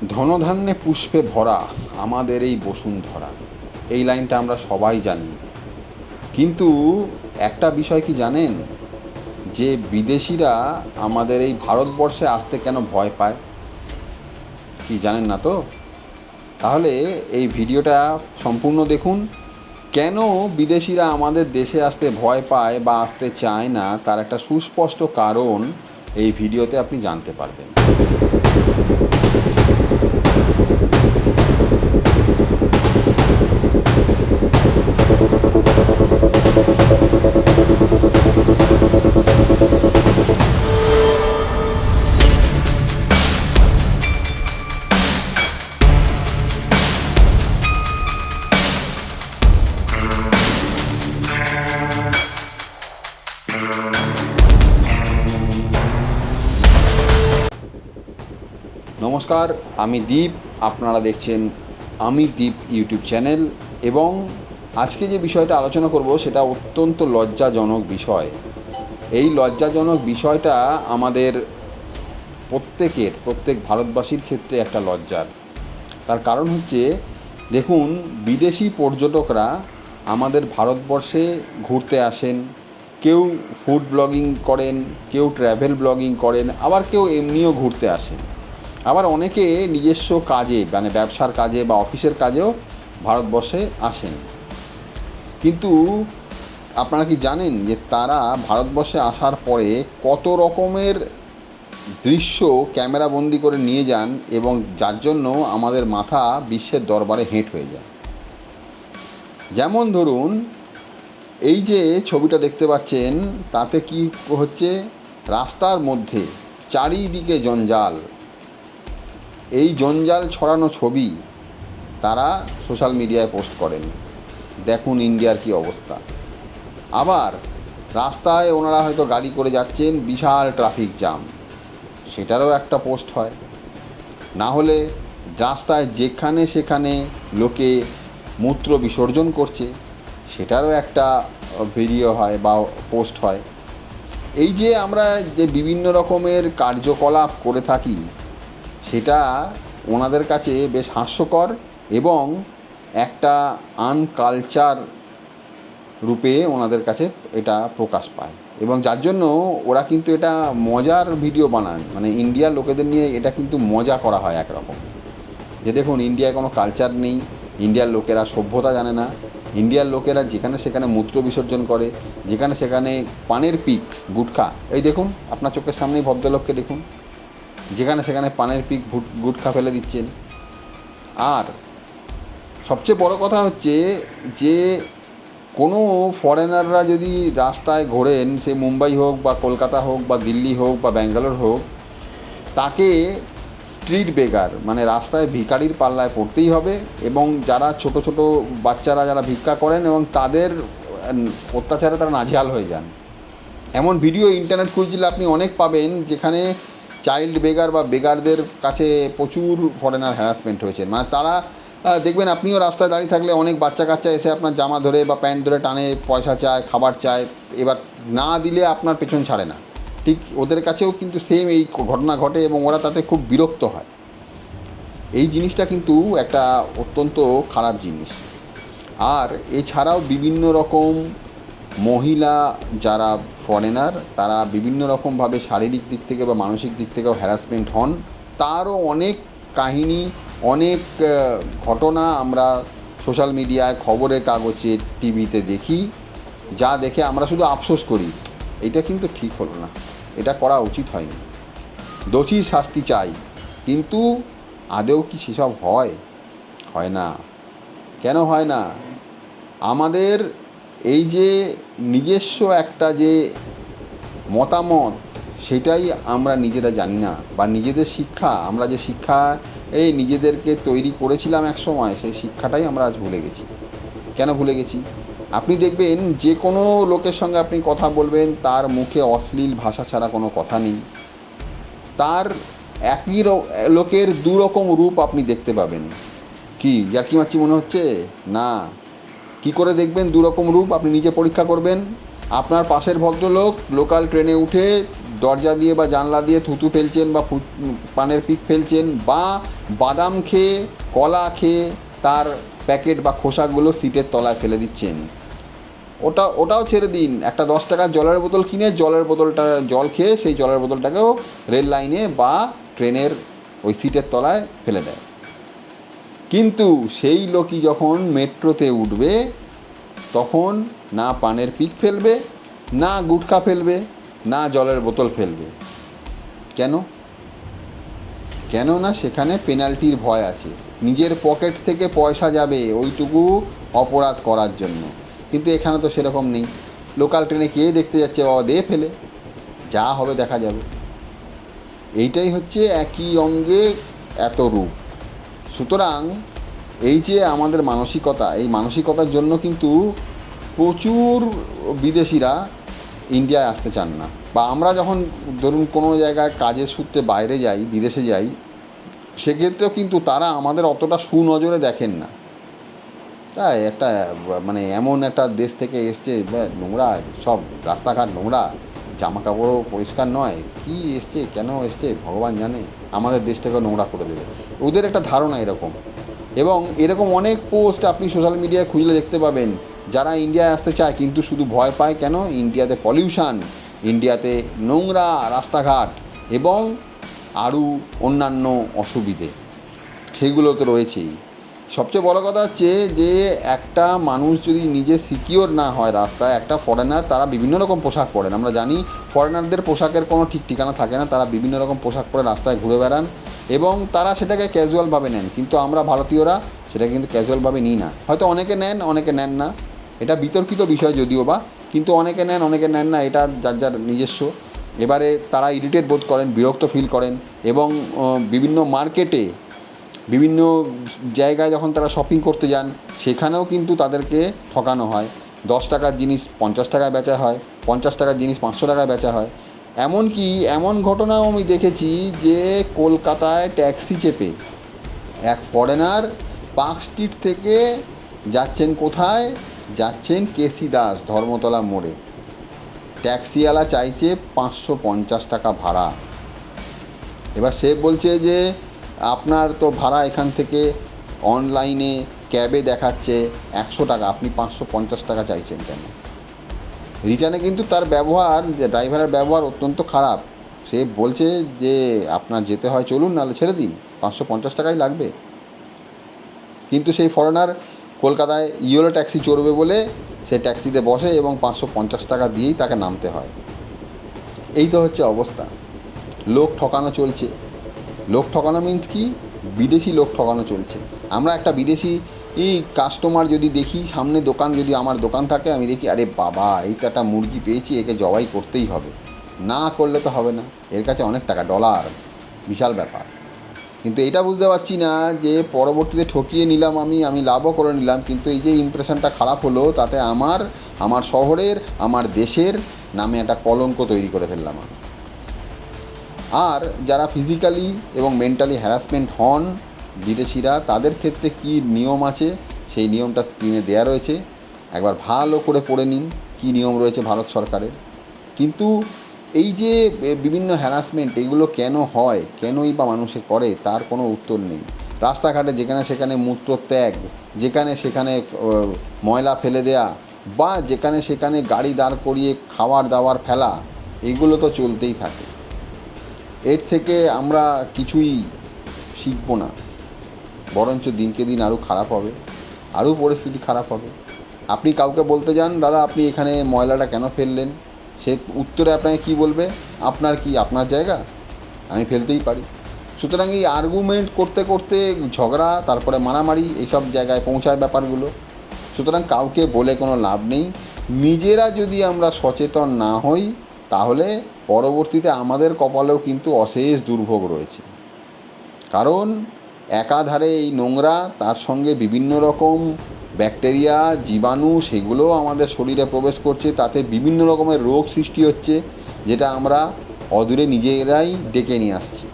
ধনধান্যে পুষ্পে ভরা আমাদের এই বসুন্ধরা, এই লাইনটা আমরা সবাই জানি। কিন্তু একটা বিষয় কি জানেন, যে বিদেশিরা আমাদের এই ভারতবর্ষে আসতে কেন ভয় পায়? কি জানেন না তো? তাহলে এই ভিডিওটা সম্পূর্ণ দেখুন। কেন বিদেশিরা আমাদের দেশে আসতে ভয় পায় বা আসতে চায় না, তার একটা সুস্পষ্ট কারণ এই ভিডিওতে আপনি জানতে পারবেন। নমস্কার, আমি দীপ। আপনারা দেখছেন আমি দীপ ইউটিউব চ্যানেল। এবং আজকে যে বিষয়টা আলোচনা করব সেটা অত্যন্ত লজ্জাজনক বিষয়। এই লজ্জাজনক বিষয়টা আমাদের প্রত্যেক ভারতবাসীর ক্ষেত্রে একটা লজ্জার। তার কারণ হচ্ছে, দেখুন, বিদেশি পর্যটকরা আমাদের ভারতবর্ষে ঘুরতে আসেন। কেউ ফুড ব্লগিং করেন, কেউ ট্র্যাভেল ব্লগিং করেন, আবার কেউ এমনিও ঘুরতে আসেন। আবার অনেকে নিজস্ব কাজে, মানে ব্যবসার কাজে বা অফিসের কাজেও ভারতবর্ষে আসেন। কিন্তু আপনারা কি জানেন যে তারা ভারতবর্ষে আসার পরে কত রকমের দৃশ্য ক্যামেরা বন্দি করে নিয়ে যান, এবং যার জন্য আমাদের মাথা বিশ্বের দরবারে হেঁট হয়ে যায়। যেমন ধরুন, এই যে ছবিটা দেখতে পাচ্ছেন, তাতে কি হচ্ছে, রাস্তার মধ্যে চারিদিকে জঞ্জাল। এই জঞ্জাল ছড়ানো ছবি তারা সোশ্যাল মিডিয়ায় পোস্ট করেন। দেখুন ইন্ডিয়ার কি অবস্থা। আবার রাস্তায় ওনারা হয়তো গাড়ি করে যাচ্ছেন, বিশাল ট্রাফিক জ্যাম, সেটারও একটা পোস্ট হয়। না হলে রাস্তায় যেখানে সেখানে লোকে মূত্র বিসর্জন করছে, সেটারও একটা ভিডিও হয় বা পোস্ট হয়। এই যে আমরা যে বিভিন্ন রকমের কার্যকলাপ করে থাকি, সেটা ওনাদের কাছে বেশ হাস্যকর এবং একটা আনকালচার রূপে ওনাদের কাছে এটা প্রকাশ পায়। এবং যার জন্য ওরা কিন্তু এটা মজার ভিডিও বানান, মানে ইন্ডিয়ার লোকেদের নিয়ে এটা কিন্তু মজা করা হয় একরকম। যে দেখুন, ইন্ডিয়ায় কোনো কালচার নেই, ইন্ডিয়ার লোকেরা সভ্যতা জানে না, ইন্ডিয়ার লোকেরা যেখানে সেখানে মূত্র বিসর্জন করে, যেখানে সেখানে পানের পিক, গুটখা, এই দেখুন আপনার চোখের সামনেই ভদ্রলোককে দেখুন, যেখানে সেখানে পানের পিক গুটখা ফেলে দিচ্ছেন। আর সবচেয়ে বড় কথা হচ্ছে যে কোনো ফরেনাররা যদি রাস্তায় ঘোরেন, সে মুম্বাই হোক বা কলকাতা হোক বা দিল্লি হোক বা ব্যাঙ্গালোর হোক, তাকে স্ট্রিট বেগার, মানে রাস্তায় ভিখারির পাল্লায় পড়তেই হবে। এবং যারা ছোট ছোট বাচ্চারা যারা ভিক্ষা করেন এবং তাদের অত্যাচারে তারা নাজেহাল হয়ে যান। এমন ভিডিও ইন্টারনেট খুঁজলে আপনি অনেক পাবেন, যেখানে চাইল্ড বেগার বা বেগারদের কাছে প্রচুর ফরেনার হ্যারাসমেন্ট হয়েছে। মানে তারা দেখবেন, আপনিও রাস্তায় দাঁড়িয়ে থাকলে অনেক বাচ্চা কাচ্চা এসে আপনার জামা ধরে বা প্যান্ট ধরে টানে, পয়সা চায়, খাবার চায়, এবার না দিলে আপনার পেছন ছাড়ে না। ঠিক ওদের কাছেও কিন্তু সেম এই ঘটনা ঘটে এবং ওরা তাতে খুব বিরক্ত হয়। এই জিনিসটা কিন্তু একটা অত্যন্ত খারাপ জিনিস। আর এছাড়াও বিভিন্ন রকম মহিলা যারা ফরেনার, তারা বিভিন্ন রকমভাবে শারীরিক দিক থেকে বা মানসিক দিক থেকেও হ্যারাসমেন্ট হন। তারও অনেক কাহিনী, অনেক ঘটনা আমরা সোশ্যাল মিডিয়ায়, খবরের কাগজে, টিভিতে দেখি, যা দেখে আমরা শুধু আফসোস করি, এটা কিন্তু ঠিক হলো না, এটা করা উচিত হয়নি, দোষীর শাস্তি চাই। কিন্তু আদৌ কি সেসব হয়? হয় না। কেন হয় না? আমাদের এই যে নিজস্ব একটা যে মতামত, সেটাই আমরা নিজেরা জানি না, বা নিজেদের শিক্ষা, আমরা যে শিক্ষা এই নিজেদেরকে তৈরি করেছিলাম এক সময়, সেই শিক্ষাটাই আমরা আজ ভুলে গেছি। কেন ভুলে গেছি? আপনি দেখবেন, যে কোনো লোকের সঙ্গে আপনি কথা বলবেন, তার মুখে অশ্লীল ভাষা ছাড়া কোনো কথা নেই। তার একই লোকের দুরকম রূপ আপনি দেখতে পাবেন। কি ইয়ার্কি মারছি মনে হচ্ছে? না। কি করে দেখবেন দুরকম রূপ? আপনি নিজে পরীক্ষা করবেন। আপনার পাশের ভদ্রলোক লোকাল ট্রেনে উঠে দরজা দিয়ে বা জানলা দিয়ে থুতু ফেলছেন বা পানের পিক ফেলছেন, বা বাদাম খেয়ে কলা খেয়ে তার প্যাকেট বা খোসাগুলো সিটের তলায় ফেলে দিচ্ছেন, ওটাও ছেড়ে দিন। একটা 10 টাকার জলের বোতল কিনে জল খেয়ে সেই জলের বোতলটাকেও রেল লাইনে বা ট্রেনের ওই সিটের তলায় ফেলে দেয়। কিন্তু সেই লোকই যখন মেট্রোতে উঠবে তখন না পানের পিক ফেলবে, না গুটখা ফেলবে, না জলের বোতল ফেলবে। কেন না সেখানে পেনাল্টির ভয় আছে, নিজের পকেট থেকে পয়সা যাবে ওইটুকু অপরাধ করার জন্য। কিন্তু এখানে তো সেরকম নেই। লোকাল ট্রেনে কে দেখতে যাচ্ছে, বাবা দিয়ে ফেলে, যা হবে দেখা যাবে। এইটাই হচ্ছে একই অঙ্গে এত রূপ। সুতরাং এই যে আমাদের মানসিকতা, এই মানসিকতার জন্য কিন্তু প্রচুর বিদেশিরা ইন্ডিয়ায় আসতে চান না। বা আমরা যখন ধরুন কোনো জায়গায় কাজের সূত্রে বাইরে যাই, বিদেশে যাই, সেক্ষেত্রেও কিন্তু তারা আমাদের অতটা সুনজরে দেখেন না। তাই একটা মানে এমন একটা দেশ থেকে এসছে, নোংরা সব, রাস্তাঘাট নোংরা, জামা কাপড়ও পরিষ্কার নয়, কি এসছে কেন এসছে ভগবান জানে, আমাদের দেশটাকে নোংরা করে দেবে, ওদের একটা ধারণা এরকম। এবং এরকম অনেক পোস্ট আপনি সোশ্যাল মিডিয়ায় খুঁজলে দেখতে পাবেন, যারা ইন্ডিয়ায় আসতে চায় কিন্তু শুধু ভয় পায়। কেন? ইন্ডিয়াতে পলিউশন, ইন্ডিয়াতে নোংরা রাস্তাঘাট এবং আরও অন্যান্য অসুবিধে, সেইগুলো তো রয়েছেই। সবচেয়ে বড় কথা হচ্ছে যে একটা মানুষ যদি নিজে সিকিওর না হয় রাস্তায়, একটা ফরেনার, তারা বিভিন্ন রকম পোশাক পরেন, আমরা জানি ফরেনারদের পোশাকের কোনো ঠিক ঠিকানা থাকে না, তারা বিভিন্ন রকম পোশাক পরে রাস্তায় ঘুরে বেড়ান এবং তারা সেটাকে ক্যাজুয়ালভাবে নেন। কিন্তু আমরা ভারতীয়রা সেটাকে কিন্তু ক্যাজুয়ালভাবে নিই না। হয়তো অনেকে নেন, অনেকে নেন না, এটা বিতর্কিত বিষয় যদিও বা, কিন্তু অনেকে নেন অনেকে নেন না, এটা যার যার নিজস্ব। এবারে তারা ইরিটেট বোধ করেন, বিরক্ত ফিল করেন এবং বিভিন্ন মার্কেটে, বিভিন্ন জায়গায় যখন তারা শপিং করতে যান, সেখানেও কিন্তু তাদেরকে ঠকানো হয়। 10 টাকার জিনিস 50 টাকায় বেচা হয়, 50 টাকার জিনিস 500 টাকায় বেচা হয়। এমনকি এমন ঘটনাও আমি দেখেছি যে কলকাতায় ট্যাক্সি চেপে এক ফরেনার পার্ক স্ট্রিট থেকে যাচ্ছেন কোথায়, যাচ্ছেন কেসি দাস ধর্মতলা মোড়ে, ট্যাক্সিওয়ালা চাইছে 550 টাকা ভাড়া। এবার সে বলছে যে আপনার তো ভাড়া এখান থেকে অনলাইনে ক্যাবে দেখাচ্ছে 100 টাকা, আপনি 550 টাকা চাইছেন কেন? রিটার্নে কিন্তু তার ব্যবহার, যে ড্রাইভারের ব্যবহার অত্যন্ত খারাপ। সে বলছে যে আপনার যেতে হয় চলুন, নাহলে ছেড়ে দিন, 550 টাকাই লাগবে। কিন্তু সেই ফরেনার কলকাতায় ইয়েলো ট্যাক্সি চড়বে বলে সে ট্যাক্সিতে বসে এবং 550 টাকা দিয়েই তাকে নামতে হয়। এই তো হচ্ছে অবস্থা। লোক ঠকানো চলছে। লোক ঠকানো মিন্স কি? বিদেশি লোক ঠকানো চলছে। আমরা একটা বিদেশি কাস্টমার যদি দেখি, সামনে দোকান, যদি আমার দোকান থাকে, আমি দেখি আরে বাবা, এই তো একটা মুরগি পেয়েছি, একে জবাই করতেই হবে, না করলে তো হবে না, এর কাছে অনেক টাকা, ডলার, বিশাল ব্যাপার। কিন্তু এটা বুঝতে পারছি না যে পরবর্তীতে ঠকিয়ে নিলাম, আমি লাভও করে নিলাম, কিন্তু এই যে ইমপ্রেশনটা খারাপ হলো, তাতে আমার শহরের, আমার দেশের নামে একটা কলঙ্ক তৈরি করে ফেললাম আমি। আর যারা ফিজিক্যালি এবং মেন্টালি হ্যারাসমেন্ট হন বিদেশিরা, তাদের ক্ষেত্রে কী নিয়ম আছে সেই নিয়মটা স্ক্রিনে দেওয়া রয়েছে, একবার ভালো করে পড়ে নিন কী নিয়ম রয়েছে ভারত সরকারের। কিন্তু এই যে বিভিন্ন হ্যারাসমেন্ট, এগুলো কেন হয়, কেনই বা মানুষে করে, তার কোনো উত্তর নেই। রাস্তাঘাটে যেখানে সেখানে মূত্রত্যাগ, যেখানে সেখানে ময়লা ফেলে দেয়া, বা যেখানে সেখানে গাড়ি দাঁড় করিয়ে খাবার দাবার ফেলা, এগুলো তো চলতেই থাকে। এর থেকে আমরা কিছুই শিখব না, বরঞ্চ দিনকে দিন আরও খারাপ হবে, আরও পরিস্থিতি খারাপ হবে। আপনি কাউকে বলতে যান, দাদা আপনি এখানে ময়লাটা কেন ফেললেন, সে উত্তরে আপনাকে কী বলবে, আপনার কি আপনার জায়গা, আমি ফেলতেই পারি। সুতরাং এই আর্গুমেন্ট করতে করতে ঝগড়া, তারপরে মারামারি, এইসব জায়গায় পৌঁছায় ব্যাপারগুলো। সুতরাং কাউকে বলে কোনো লাভ নেই। নিজেরা যদি আমরা সচেতন না হই, তাহলে পরবর্তীতে আমাদের কপালেও কিন্তু অশেষ দুর্ভোগ রয়েছে। কারণ একাধারে এই নোংরা, তার সঙ্গে বিভিন্ন রকম ব্যাকটেরিয়া, জীবাণু, সেগুলোও আমাদের শরীরে প্রবেশ করছে, তাতে বিভিন্ন রকমের রোগ সৃষ্টি হচ্ছে, যেটা আমরা অদূরে নিজেরাই ডেকে নিয়ে আসছি।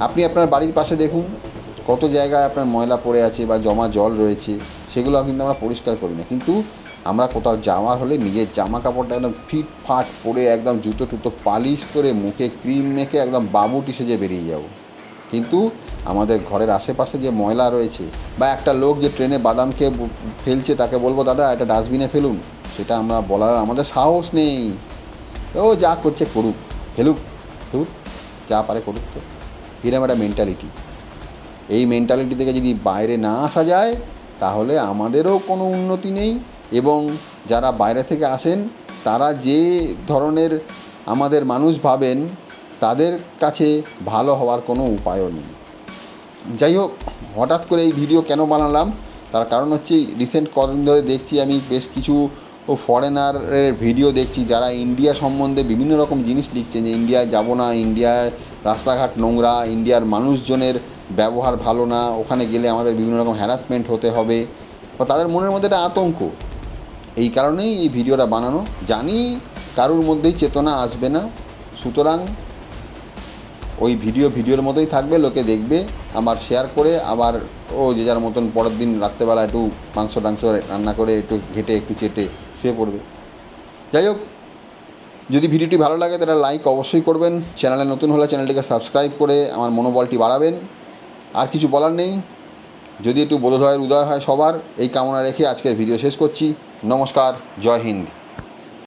আপনি আপনার বাড়ির পাশে দেখুন, কত জায়গায় আপনার ময়লা পড়ে আছে বা জমা জল রয়েছে, সেগুলো কিন্তু আমরা পরিষ্কার করি না। কিন্তু আমরা কোথাও যাওয়ার হলে নিজের জামা কাপড়টা একদম ফিটফাট পরে একদম জুতো টুতো পালিশ করে মুখে ক্রিম মেখে একদম বাবুটি সেজে বেরিয়ে যাব। কিন্তু আমাদের ঘরের আশেপাশে যে ময়লা রয়েছে, বা একটা লোক যে ট্রেনে বাদাম খেয়ে ফেলছে, তাকে বলবো দাদা এটা ডাস্টবিনে ফেলুন, সেটা আমরা বলার আমাদের সাহস নেই। ও যা করছে করুক, ফেলুক, ধুর, যা পারে করুক। তো এরকম একটা মেন্টালিটি, এই মেন্টালিটি থেকে যদি বাইরে না আসা যায় তাহলে আমাদেরও কোনো উন্নতি নেই, এবং যারা বাইরে থেকে আসেন তারা যে ধরনের আমাদের মানুষ ভাবেন তাদের কাছে ভালো হওয়ার কোনো উপায়ও নেই। যাই হোক, হঠাৎ করে এই ভিডিও কেন বানালাম তার কারণ হচ্ছে রিসেন্ট কদিন ধরে দেখছি আমি বেশ কিছু ফরেনারের ভিডিও দেখছি যারা ইন্ডিয়া সম্বন্ধে বিভিন্ন রকম জিনিস লিখছেন, যে ইন্ডিয়ায় যাব না, ইন্ডিয়ার রাস্তাঘাট নোংরা, ইন্ডিয়ার মানুষজনের ব্যবহার ভালো না, ওখানে গেলে আমাদের বিভিন্ন রকম হ্যারাসমেন্ট হতে হবে, বা তাদের মনের মধ্যে একটা আতঙ্ক। এই কারণেই এই ভিডিওটা বানানো। জানি কারুর মধ্যেই চেতনা আসবে না, সুতরাং ওই ভিডিওর মতোই থাকবে, লোকে দেখবে, আবার শেয়ার করে আবার যে যার মতন পরের দিন রাত্রেবেলা একটু মাংস টাংস রান্না করে একটু ঘেটে একটু চেটে শুয়ে পড়বে। যাই হোক, যদি ভিডিওটি ভালো লাগে তাহলে লাইক অবশ্যই করবেন, চ্যানেলে নতুন হলে চ্যানেলটিকে সাবস্ক্রাইব করে আমার মনোবলটি বাড়াবেন। আর কিছু বলার নেই, যদি একটু বোধোদয়ের উদয় হয় সবার, এই কামনা রেখে আজকের ভিডিও শেষ করছি। নমস্কার, জয় হিন্দ।